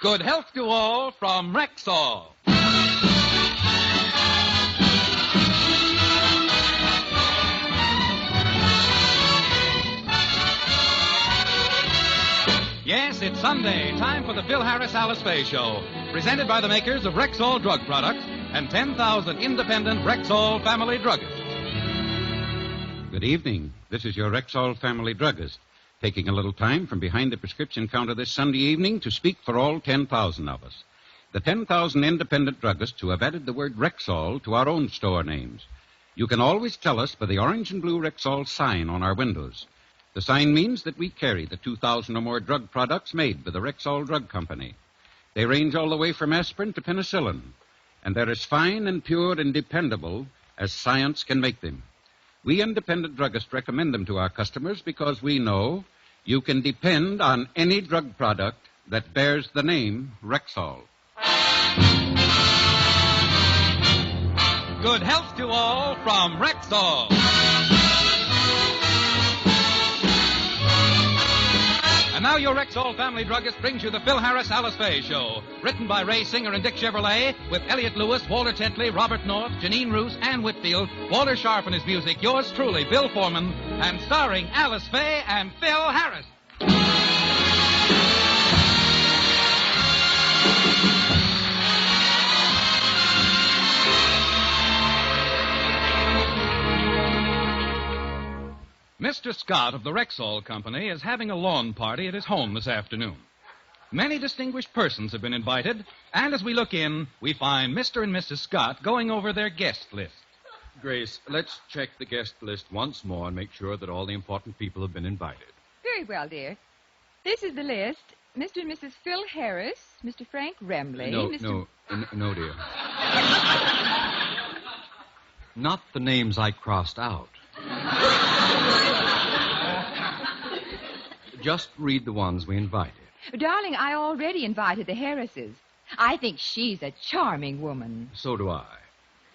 Good health to all from Rexall. Yes, it's Sunday. Time for the Phil Harris-Alice Faye Show. Presented by the makers of Rexall Drug Products and 10,000 independent Rexall family druggists. Good evening. This is your Rexall family druggist, taking a little time from behind the prescription counter this Sunday evening to speak for all 10,000 of us. The 10,000 independent druggists who have added the word Rexall to our own store names. You can always tell us by the orange and blue Rexall sign on our windows. The sign means that we carry the 2,000 or more drug products made by the Rexall Drug Company. They range all the way from aspirin to penicillin, and they're as fine and pure and dependable as science can make them. We independent druggists recommend them to our customers because we know you can depend on any drug product that bears the name Rexall. Good health to all from Rexall. And now your Rexall family druggist brings you the Phil Harris-Alice Faye Show. Written by Ray Singer and Dick Chevrolet, with Elliot Lewis, Walter Tetley, Robert North, Janine Roos, Ann Whitfield, Walter Sharp and his music, yours truly, Bill Foreman, and starring Alice Faye and Phil Harris. Mr. Scott of the Rexall Company is having a lawn party at his home this afternoon. Many distinguished persons have been invited, and as we look in, we find Mr. and Mrs. Scott going over their guest list. Grace, let's check the guest list once more and make sure that all the important people have been invited. Very well, dear. This is the list. Mr. and Mrs. Phil Harris, Mr. Frank Remley, No, dear. Not the names I crossed out. Just read the ones we invited. Darling, I already invited the Harrises. I think she's a charming woman. So do I.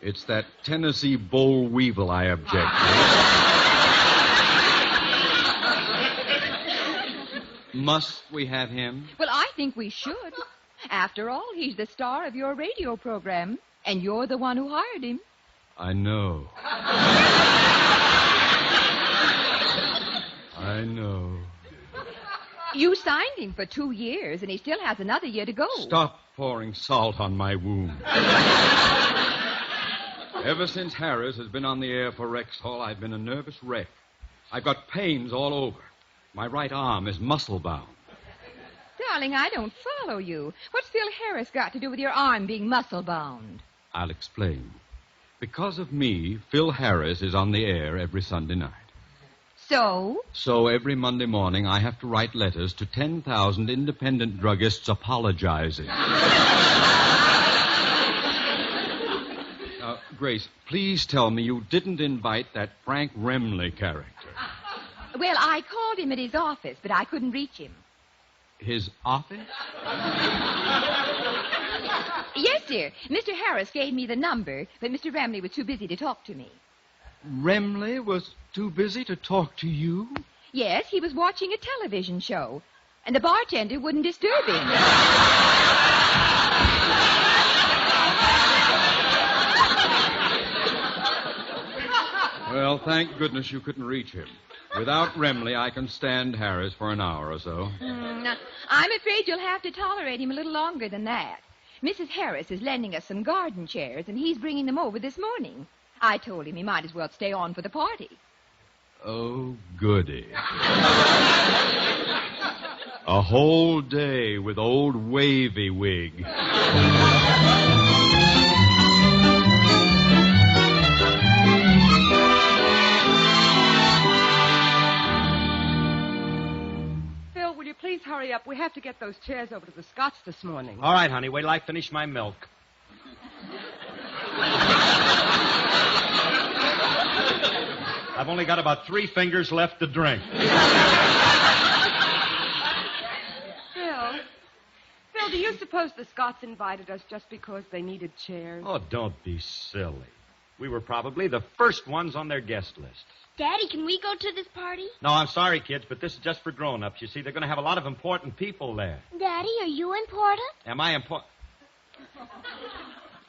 It's that Tennessee boll weevil I object to. Must we have him? Well, I think we should. After all, he's the star of your radio program, and you're the one who hired him. I know. I know. You signed him for 2 years, and he still has another year to go. Stop pouring salt on my wound. Ever since Harris has been on the air for Rexall, I've been a nervous wreck. I've got pains all over. My right arm is muscle-bound. Darling, I don't follow you. What's Phil Harris got to do with your arm being muscle-bound? I'll explain. Because of me, Phil Harris is on the air every Sunday night. So? So every Monday morning, I have to write letters to 10,000 independent druggists apologizing. Grace, please tell me you didn't invite that Frank Remley character. Well, I called him at his office, but I couldn't reach him. His office? Yes, dear. Mr. Harris gave me the number, but Mr. Remley was too busy to talk to me. Remley was too busy to talk to you? Yes, he was watching a television show, and the bartender wouldn't disturb him. Well, thank goodness you couldn't reach him. Without Remley, I can stand Harris for an hour or so. I'm afraid you'll have to tolerate him a little longer than that. Mrs. Harris is lending us some garden chairs, and he's bringing them over this morning. I told him he might as well stay on for the party. Oh, goody. A whole day with old Wavy Wig. Phil, will you please hurry up? We have to get those chairs over to the Scotts this morning. All right, honey. Wait till I finish my milk. I've only got about 3 fingers left to drink. Phil, do you suppose the Scotts invited us just because they needed chairs? Oh, don't be silly. We were probably the first ones on their guest list. Daddy, can we go to this party? No, I'm sorry, kids, but this is just for grown-ups. You see, they're going to have a lot of important people there. Daddy, are you important? Am I important?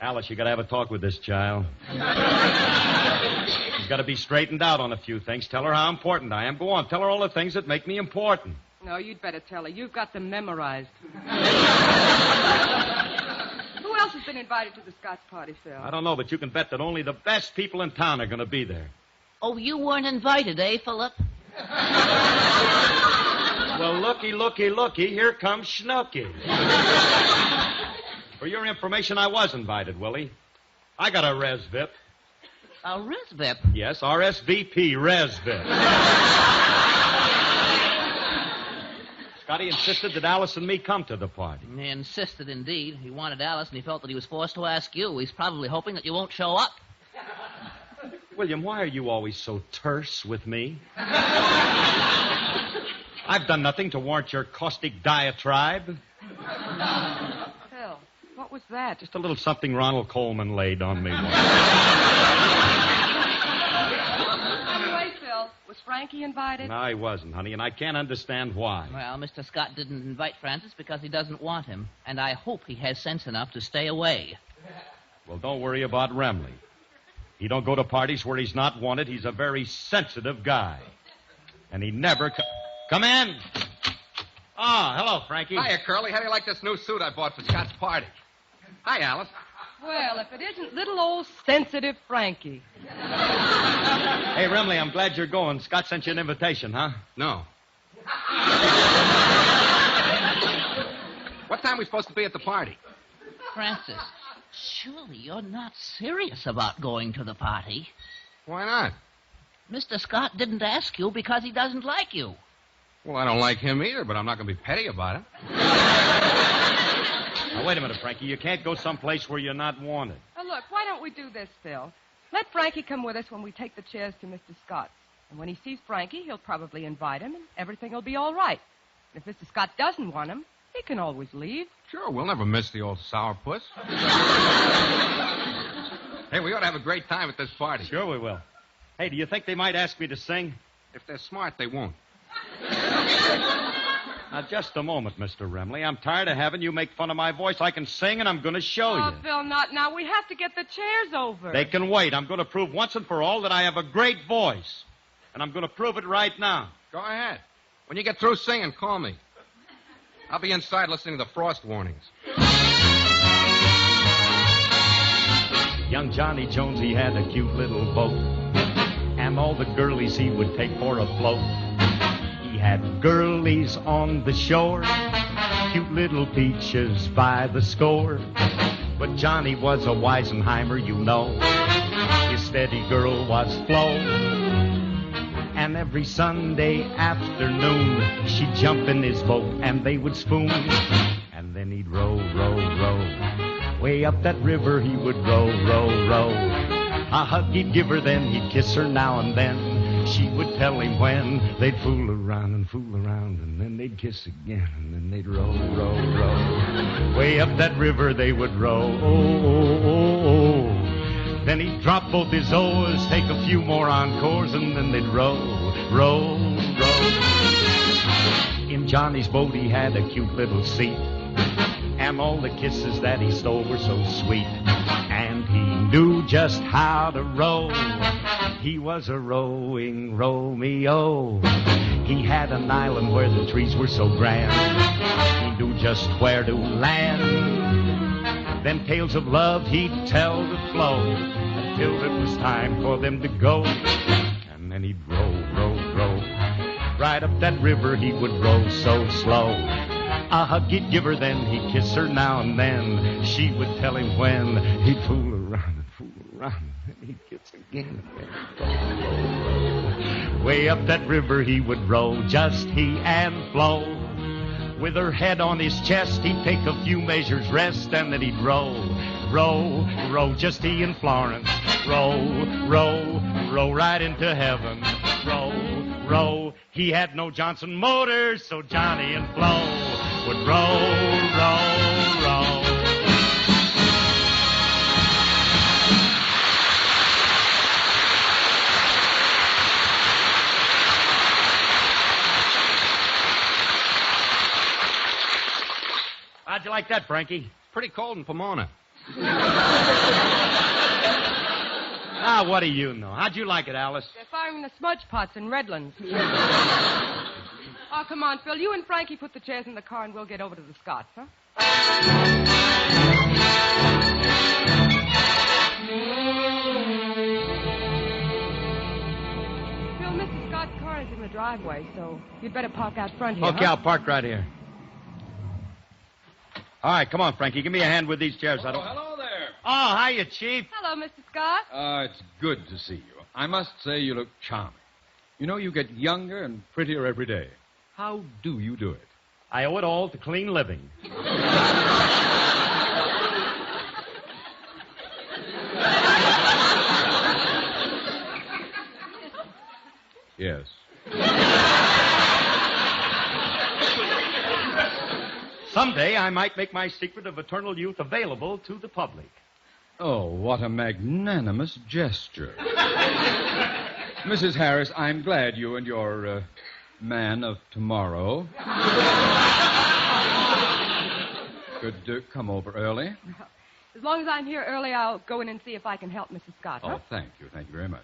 Alice, you got to have a talk with this child. She's got to be straightened out on a few things. Tell her how important I am. Go on, tell her all the things that make me important. No, you'd better tell her. You've got them memorized. Who else has been invited to the Scots party, Phil? I don't know, but you can bet that only the best people in town are going to be there. Oh, you weren't invited, eh, Philip? Well, looky, here comes Snooky. For your information, I was invited, Willie. I got a ResVip. A ResVip? Yes, RSVP, ResVip. Scotty insisted that Alice and me come to the party. He insisted, indeed. He wanted Alice, and he felt that he was forced to ask you. He's probably hoping that you won't show up. William, why are you always so terse with me? I've done nothing to warrant your caustic diatribe. Phil, what was that? Just a little something Ronald Coleman laid on me once. Anyway, Phil, was Frankie invited? No, he wasn't, honey, and I can't understand why. Well, Mr. Scott didn't invite Francis because he doesn't want him, and I hope he has sense enough to stay away. Well, don't worry about Remley. He don't go to parties where he's not wanted. He's a very sensitive guy. And he never... Come in. Oh, hello, Frankie. Hiya, Curly. How do you like this new suit I bought for Scott's party? Hi, Alice. Well, if it isn't little old sensitive Frankie. Hey, Remley, I'm glad you're going. Scott sent you an invitation, huh? No. What time are we supposed to be at the party? Francis, surely you're not serious about going to the party. Why not? Mr. Scott didn't ask you because he doesn't like you. Well, I don't like him either, but I'm not going to be petty about it. Now, wait a minute, Frankie. You can't go someplace where you're not wanted. Now, look, why don't we do this, Phil? Let Frankie come with us when we take the chairs to Mr. Scott's. And when he sees Frankie, he'll probably invite him, and everything will be all right. And if Mr. Scott doesn't want him, he can always leave. Sure, we'll never miss the old sourpuss. Hey, we ought to have a great time at this party. Sure we will. Hey, do you think they might ask me to sing? If they're smart, they won't. Now, just a moment, Mr. Remley. I'm tired of having you make fun of my voice. I can sing, and I'm going to show you. Oh, Phil, not now. We have to get the chairs over. They can wait. I'm going to prove once and for all that I have a great voice. And I'm going to prove it right now. Go ahead. When you get through singing, call me. I'll be inside listening to the frost warnings. Young Johnny Jones, he had a cute little boat. And all the girlies he would take for a float. He had girlies on the shore, cute little peaches by the score. But Johnny was a Weisenheimer, you know. His steady girl was Flo. And every Sunday afternoon, she'd jump in his boat and they would spoon. And then he'd row, row, row. Way up that river he would row, row, row. A hug he'd give her, then he'd kiss her now and then. She would tell him when. They'd fool around, and then they'd kiss again, and then they'd row, row, row. Way up that river they would row, oh, oh, oh, oh. Then he'd drop both his oars, take a few more encores, and then they'd row, row, row. In Johnny's boat he had a cute little seat, and all the kisses that he stole were so sweet. And he knew just how to row. He was a rowing Romeo. He had an island where the trees were so grand. He knew just where to land. Then tales of love he'd tell to flow until it was time for them to go. And then he'd row, row, row. Right up that river he would row so slow. A hug he'd give her, then he'd kiss her now and then. She would tell him when. He'd fool around, and then he'd kiss again. Way up that river he would row, just he and Flo. With her head on his chest, he'd take a few measures rest, and then he'd row, row, row, just he and Florence. Row, row, row right into heaven. Row, row. He had no Johnson motors, so Johnny and Flo would row, row, row. like that, Frankie? Pretty cold in Pomona. Ah, what do you know? How'd you like it, Alice? They're firing the smudge pots in Redlands. Oh, come on, Phil. You and Frankie put the chairs in the car and we'll get over to the Scotts, huh? Phil, Mrs. Scott's car is in the driveway, so you'd better park out front here. Okay, huh? I'll park right here. All right, come on, Frankie. Give me a hand with these chairs. I don't... hello there. Oh, hiya, Chief. Hello, Mr. Scott. It's good to see you. I must say you look charming. You know, you get younger and prettier every day. How do you do it? I owe it all to clean living. Yes. Someday I might make my secret of eternal youth available to the public. Oh, what a magnanimous gesture. Mrs. Harris, I'm glad you and your man of tomorrow could come over early. As long as I'm here early, I'll go in and see if I can help Mrs. Scott, huh? Oh, thank you. Thank you very much.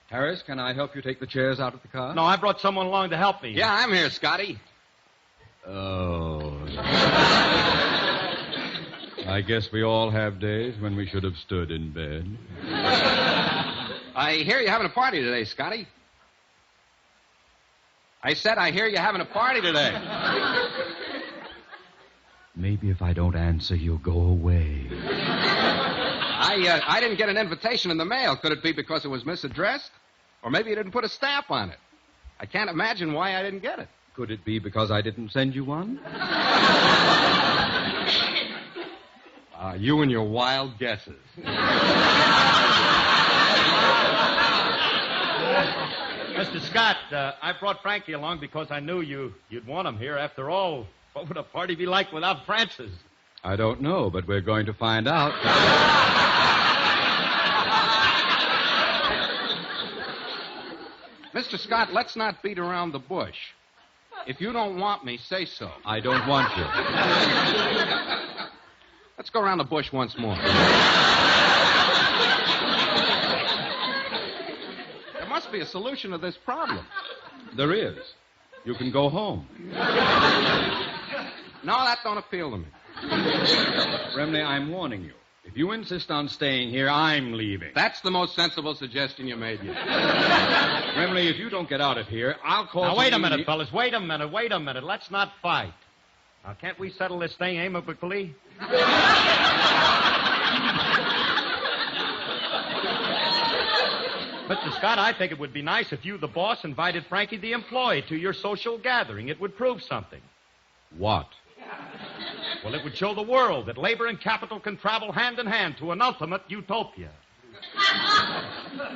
Harris, can I help you take the chairs out of the car? No, I brought someone along to help me. Yeah, I'm here, Scotty. Oh. I guess we all have days when we should have stood in bed. I hear you're having a party today, Scotty. I said I hear you're having a party today. Maybe if I don't answer, you'll go away. I didn't get an invitation in the mail. Could it be because it was misaddressed? Or maybe you didn't put a stamp on it. I can't imagine why I didn't get it. Could it be because I didn't send you one? You and your wild guesses. Mr. Scott, I brought Frankie along because I knew you'd want him here. After all, what would a party be like without Francis? I don't know, but we're going to find out. Mr. Scott, let's not beat around the bush. If you don't want me, say so. I don't want you. Let's go around the bush once more. There must be a solution to this problem. There is. You can go home. No, that don't appeal to me. Remley, I'm warning you. If you insist on staying here, I'm leaving. That's the most sensible suggestion you made yet. Remley, if you don't get out of here, I'll call... Now, wait a somebody- minute, fellas. Wait a minute. Let's not fight. Now, can't we settle this thing amicably? Mr. Scott, I think it would be nice if you, the boss, invited Frankie the employee to your social gathering. It would prove something. What? Well, it would show the world that labor and capital can travel hand in hand to an ultimate utopia.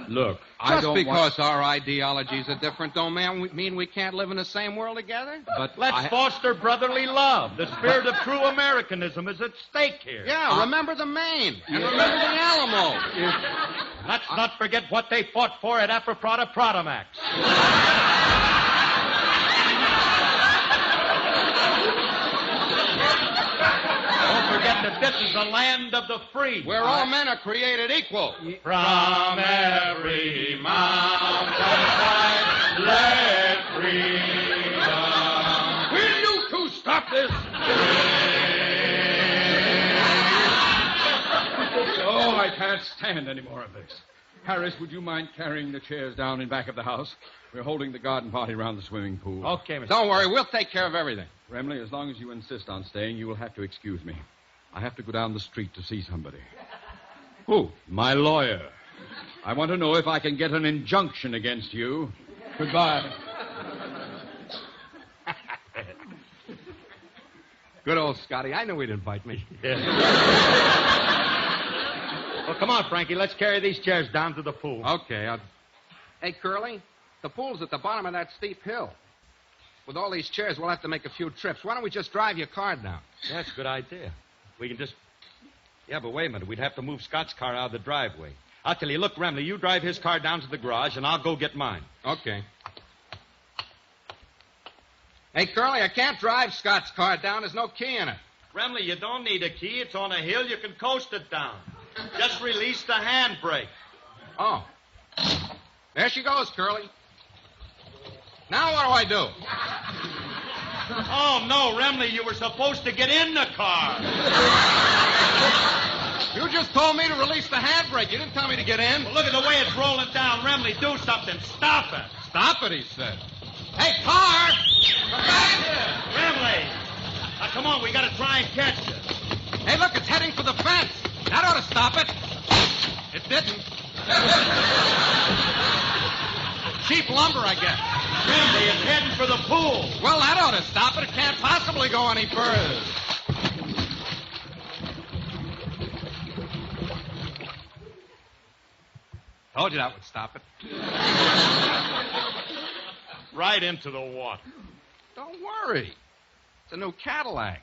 Look, I Just don't because want... our ideologies are different don't mean we can't live in the same world together. But Let's foster brotherly love. The spirit of true Americanism is at stake here. Yeah, remember the Maine. And remember the Alamo. Let's not forget what they fought for at Aphra-Prada Prodamax. Don't forget that this is the land of the free. Where all men are created equal. From every mountainside, let freedom. Will you two stop this? Oh, I can't stand any more of this. Harris, would you mind carrying the chairs down in back of the house? We're holding the garden party around the swimming pool. Okay, Mr. Don't worry, we'll take care of everything. Remley, as long as you insist on staying, you will have to excuse me. I have to go down the street to see somebody. Who? My lawyer. I want to know if I can get an injunction against you. Goodbye. Good old Scotty. I knew he'd invite me. Well, come on, Frankie. Let's carry these chairs down to the pool. Okay. Hey, Curly, the pool's at the bottom of that steep hill. With all these chairs, we'll have to make a few trips. Why don't we just drive your car down? That's a good idea. We can just... Yeah, but wait a minute. We'd have to move Scott's car out of the driveway. I'll tell you, look, Remley, you drive his car down to the garage, and I'll go get mine. Okay. Hey, Curly, I can't drive Scott's car down. There's no key in it. Remley, you don't need a key. It's on a hill. You can coast it down. Just release the handbrake. Oh. There she goes, Curly. Now what do? Oh, no, Remley, you were supposed to get in the car. You just told me to release the handbrake. You didn't tell me to get in. Well, look at the way it's rolling down. Remley, do something. Stop it. Stop it, he said. Hey, car! Come back here! Remley! Now, come on, we got to try and catch it. Hey, look, it's heading for the fence. That ought to stop it. It didn't. Cheap lumber, I guess. Remley, it's heading for the pool. Well, that ought to stop it. It can't possibly go any further. Told you that would stop it. Right into the water. Don't worry. It's a new Cadillac.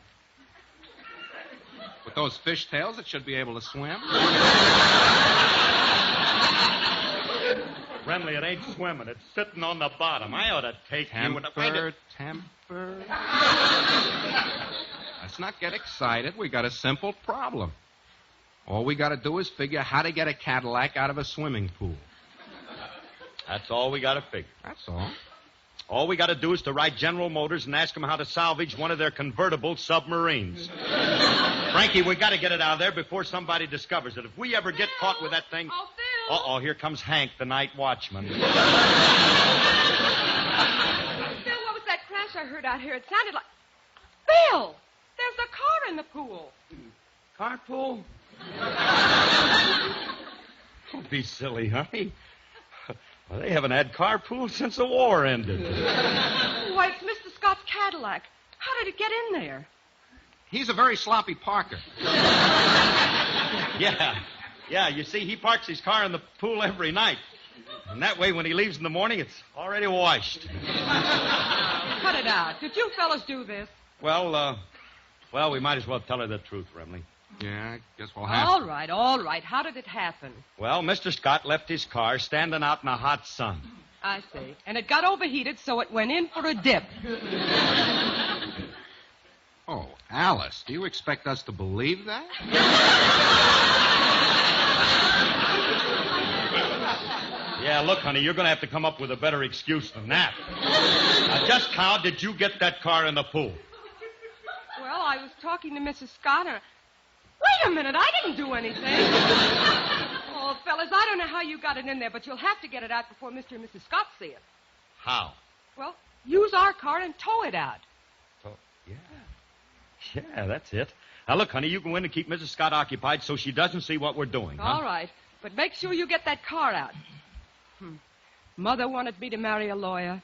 With those fishtails, it should be able to swim. Remley, it ain't swimming. It's sitting on the bottom. I ought to take Temper. Let's not get excited. We got a simple problem. All we got to do is figure how to get a Cadillac out of a swimming pool. That's all we got to figure. That's all. All we got to do is to write General Motors and ask them how to salvage one of their convertible submarines. Frankie, we got to get it out of there before somebody discovers it. If we ever get caught with that thing... Oh, Phil! Uh-oh, here comes Hank, the night watchman. Phil, what was that crash I heard out here? It sounded like... Phil! There's a car in the pool. Carpool? Don't be silly, honey. Well, they haven't had carpool since the war ended. Why, it's Mr. Scott's Cadillac. How did it get in there? He's a very sloppy parker. Yeah, you see, he parks his car in the pool every night. And that way, when he leaves in the morning, it's already washed. Cut it out. Did you fellas do this? Well, we might as well tell her the truth, Remley. Yeah, I guess we'll have All to. right. How did it happen? Well, Mr. Scott left his car standing out in the hot sun. I see. And it got overheated, so it went in for a dip. Oh, Alice, do you expect us to believe that? Yeah, look, honey, you're going to have to come up with a better excuse than that. Now, just how did you get that car in the pool? Well, I was talking to Mrs. Scott, and... Wait a minute, I didn't do anything. Oh, fellas, I don't know how you got it in there, but you'll have to get it out before Mr. and Mrs. Scott see it. How? Well, use our car and tow it out. Yeah, that's it. Now, look, honey, you go in and keep Mrs. Scott occupied so she doesn't see what we're doing. All right, but make sure you get that car out. Mother wanted me to marry a lawyer.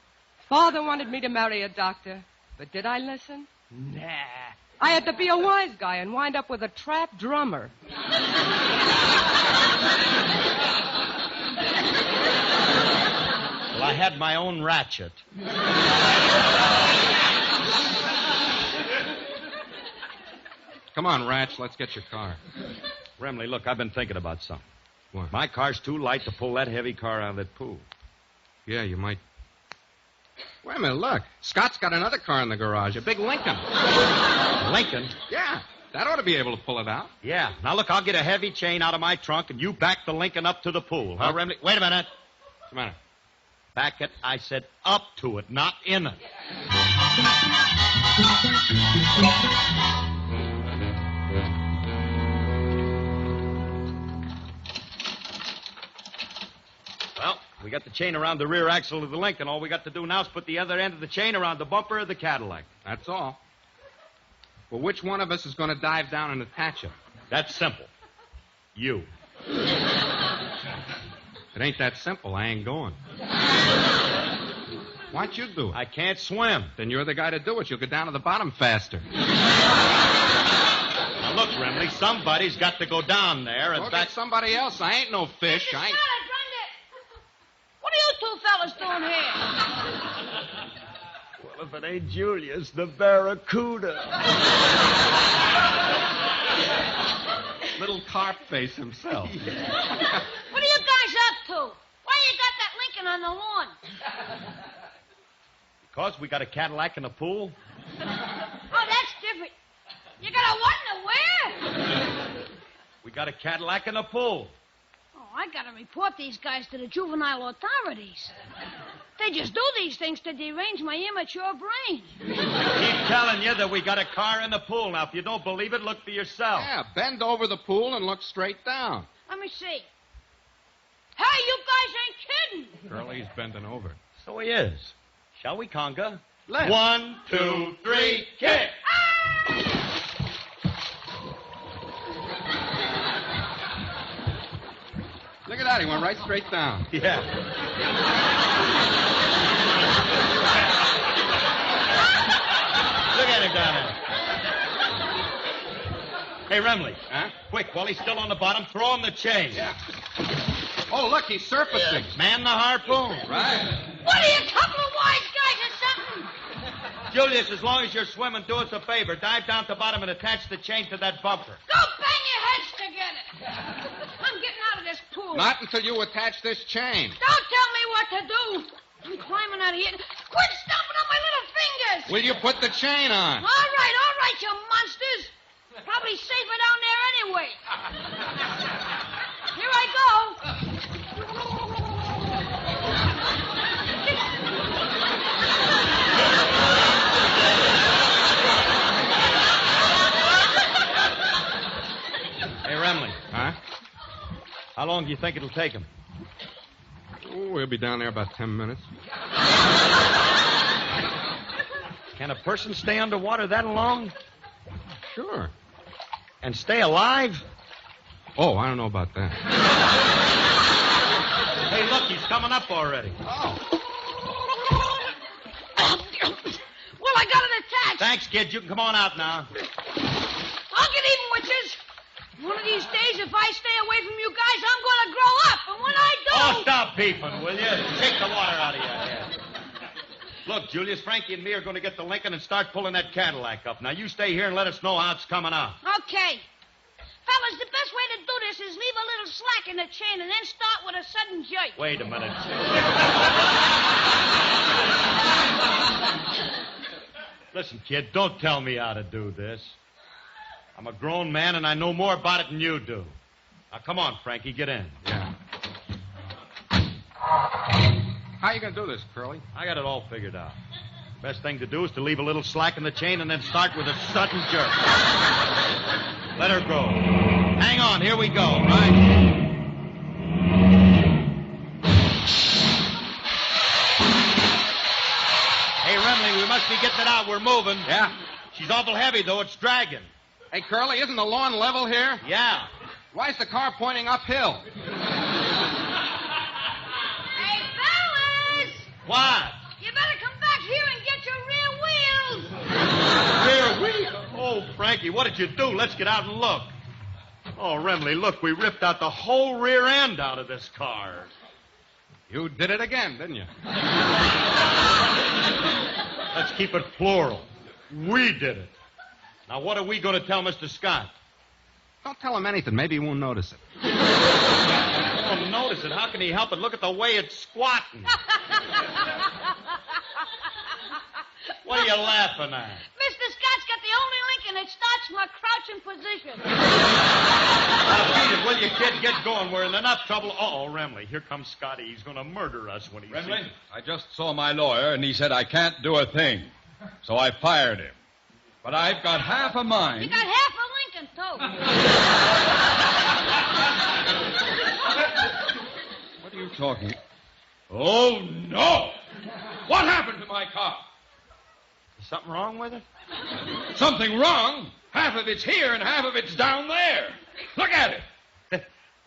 Father wanted me to marry a doctor. But did I listen? Nah. I had to be a wise guy and wind up with a trap drummer. Well, I had my own ratchet. Come on, Ratch, let's get your car. Remley, look, I've been thinking about something. What? My car's too light to pull that heavy car out of that pool. Yeah, you might. Wait a minute, look. Scott's got another car in the garage, a big Lincoln. Lincoln? Yeah, that ought to be able to pull it out. Yeah. Now, look, I'll get a heavy chain out of my trunk, and you back the Lincoln up to the pool. Huh, Remley? Wait a minute. What's the matter? Back it, I said, up to it, not in it. Well, we got the chain around the rear axle of the Lincoln. All we got to do now is put the other end of the chain around the bumper of the Cadillac. That's all. Well, which one of us is going to dive down and attach it? That's simple. You. It ain't that simple. I ain't going. Why'd you do it? I can't swim. Then you're the guy to do it. You'll get down to the bottom faster. Now, look, Remley, somebody's got to go down there and Go get somebody else. I ain't no fish. I ain't... What are you two fellas doing here? Well, if it ain't Julius, the Barracuda. Little carp face himself. What are you guys up to? Why you got that Lincoln on the lawn? Because we got a Cadillac in the pool? Oh, that's different. You got a what in the where? We got a Cadillac in the pool. Oh, I gotta report these guys to the juvenile authorities. They just do these things to derange my immature brain. I keep telling you that we got a car in the pool. Now, if you don't believe it, look for yourself. Yeah, bend over the pool and look straight down. Let me see. Hey, you guys ain't kidding. Curly's bending over. So he is. Shall we conga? Let's. 1, 2, 3, kick! Look at that. He went right straight down. Yeah. Look at him down there. Hey, Remley. Huh? Quick, while he's still on the bottom, throw him the chain. Yeah. Oh, look, he's surfacing. Man the harpoon. Right. What are you, a couple of wise guys or something? Julius, as long as you're swimming, do us a favor. Dive down to the bottom and attach the chain to that bumper. Go bang your heads together. I'm getting out of this pool. Not until you attach this chain. Don't tell me what to do. I'm climbing out of here. Quit stomping on my little fingers. Will you put the chain on? All right, you monsters. Probably safer down there anyway. Here I go. Hey, Remley. Huh? How long do you think it'll take him? Oh, we'll be down there about 10 minutes. Can a person stay underwater that long? Sure. And stay alive? Oh, I don't know about that. Hey, look, he's coming up already. Oh. Well, I got it attached. Thanks, kid. You can come on out now. I'll get even with this. One of these days, if I stay away from you guys, I'm going to grow up. And when I do... Oh, stop peeping, will you? Take the water out of your head. Look, Julius, Frankie and me are going to get the Lincoln and start pulling that Cadillac up. Now, you stay here and let us know how it's coming out. Okay. Fellas, the best way to do this is leave a little slack in the chain and then start with a sudden jerk. Wait a minute. Listen, kid, don't tell me how to do this. I'm a grown man, and I know more about it than you do. Now, come on, Frankie, get in. Yeah. How you going to do this, Curly? I got it all figured out. Best thing to do is to leave a little slack in the chain and then start with a sudden jerk. Let her go. Hang on, here we go, right? Hey, Remley, we must be getting it out. We're moving. Yeah. She's awful heavy, though. It's dragging. Hey, Curly, isn't the lawn level here? Yeah. Why's the car pointing uphill? Hey, fellas! What? You better come back here and get your rear wheels. Rear wheel? Oh, Frankie, what did you do? Let's get out and look. Oh, Remley, look, we ripped out the whole rear end out of this car. You did it again, didn't you? Let's keep it plural. We did it. Now, what are we going to tell Mr. Scott? Don't tell him anything. Maybe he won't notice it. He won't notice it. How can he help it? Look at the way it's squatting. What are you laughing at? Mr. Scott's got the only Lincoln that starts from a crouching position. Now, beat it, will you, kid? Get going. We're in enough trouble. Uh-oh, Remley. Here comes Scotty. He's going to murder us when he Remley, sees us. I just saw my lawyer, and he said I can't do a thing. So I fired him. But I've got half a You mind. got half a Lincoln, too. What are you talking? Oh, no! What happened to my car? Is something wrong with it? Something wrong? Half of it's here and half of it's down there. Look at it.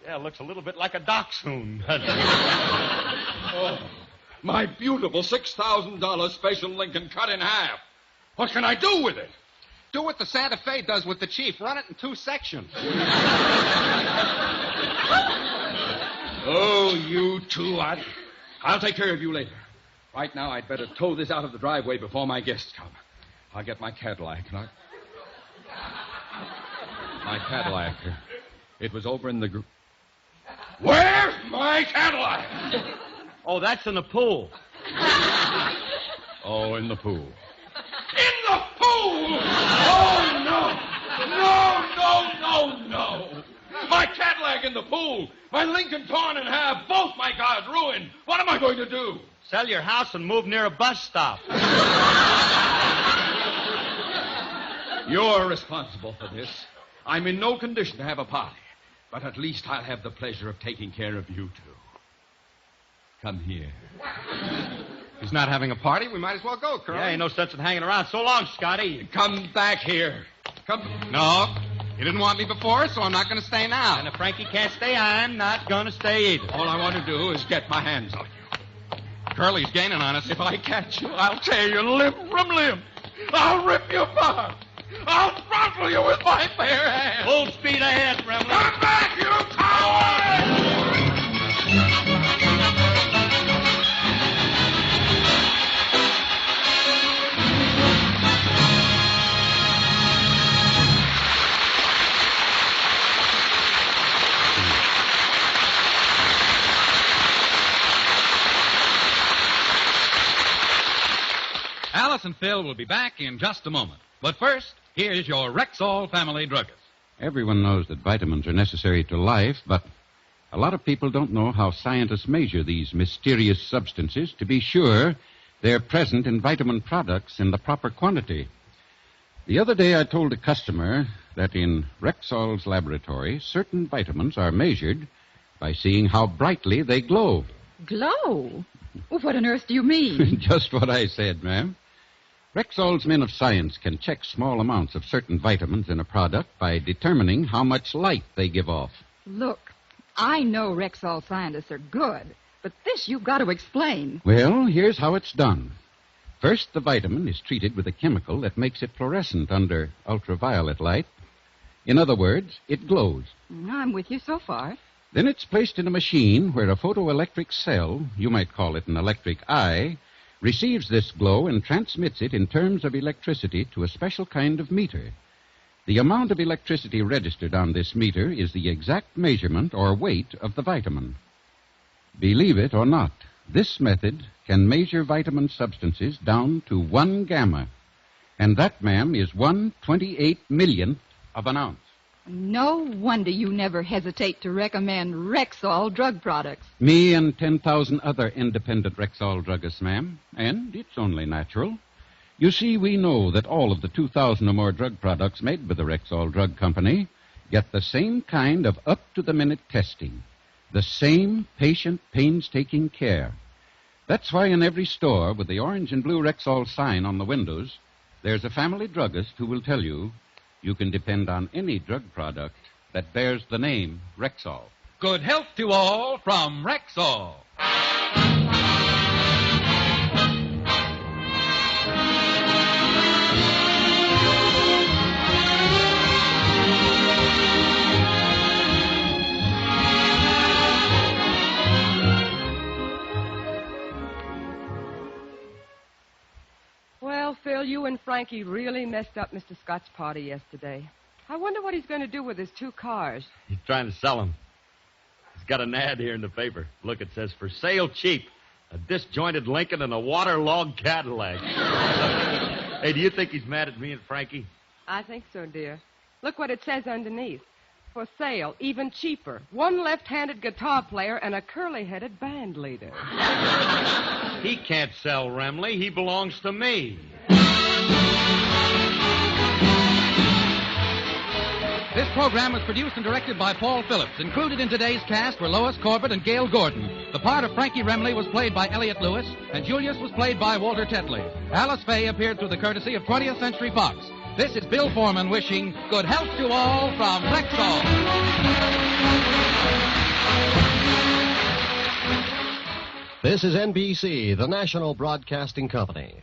Yeah, it looks a little bit like a dachshund. Oh, my beautiful $6,000 special Lincoln cut in half. What can I do with it? Do what the Santa Fe does with the chief. Run it in 2 sections. Oh, you two. I'll take care of you later. Right now, I'd better tow this out of the driveway before my guests come. I'll get my Cadillac. My Cadillac. It was over in the... Where's my Cadillac? Oh, that's in the pool. Oh, in the pool. In the pool! Oh, no! No. My Cadillac in the pool. My Lincoln torn in half. Both my cars ruined. What am I going to do? Sell your house and move near a bus stop. You're responsible for this. I'm in no condition to have a party. But at least I'll have the pleasure of taking care of you two. Come here. He's not having a party. We might as well go, Curly. Yeah, ain't no sense in hanging around. So long, Scotty. Come back here. Come. No. You didn't want me before, so I'm not going to stay now. And if Frankie can't stay, I'm not going to stay either. All I want to do is get my hands on you. Curly's gaining on us. If I catch you, I'll tear you limb from limb. I'll rip you apart. I'll throttle you with my bare hands. Full speed ahead, Remley. Come back, you coward! Alice and Phil will be back in just a moment. But first, here's your Rexall family druggist. Everyone knows that vitamins are necessary to life, but a lot of people don't know how scientists measure these mysterious substances to be sure they're present in vitamin products in the proper quantity. The other day I told a customer that in Rexall's laboratory, certain vitamins are measured by seeing how brightly they glow. Glow? Well, what on earth do you mean? Just what I said, ma'am. Rexall's men of science can check small amounts of certain vitamins in a product by determining how much light they give off. Look, I know Rexall scientists are good, but this you've got to explain. Well, here's how it's done. First, the vitamin is treated with a chemical that makes it fluorescent under ultraviolet light. In other words, it glows. I'm with you so far. Then it's placed in a machine where a photoelectric cell, you might call it an electric eye, receives this glow and transmits it in terms of electricity to a special kind of meter. The amount of electricity registered on this meter is the exact measurement or weight of the vitamin. Believe it or not, this method can measure vitamin substances down to 1 gamma. And that, ma'am, is 1/28 millionth of an ounce. No wonder you never hesitate to recommend Rexall drug products. Me and 10,000 other independent Rexall druggists, ma'am. And it's only natural. You see, we know that all of the 2,000 or more drug products made by the Rexall Drug Company get the same kind of up-to-the-minute testing, the same patient, painstaking care. That's why in every store with the orange and blue Rexall sign on the windows, there's a family druggist who will tell you you can depend on any drug product that bears the name Rexall. Good health to all from Rexall. Well, Phil, you and Frankie really messed up Mr. Scott's party yesterday. I wonder what he's going to do with his 2 cars. He's trying to sell them. He's got an ad here in the paper. Look, it says, for sale cheap. A disjointed Lincoln and a waterlogged Cadillac. Hey, do you think he's mad at me and Frankie? I think so, dear. Look what it says underneath. For sale, even cheaper. 1 left-handed guitar player and a curly-headed band leader. He can't sell Remley. He belongs to me. This program was produced and directed by Paul Phillips. Included in today's cast were Lois Corbett and Gail Gordon. The part of Frankie Remley was played by Elliot Lewis, and Julius was played by Walter Tetley. Alice Faye appeared through the courtesy of 20th Century Fox. This is Bill Foreman wishing good health to all from Rexall. This is NBC, the national broadcasting company.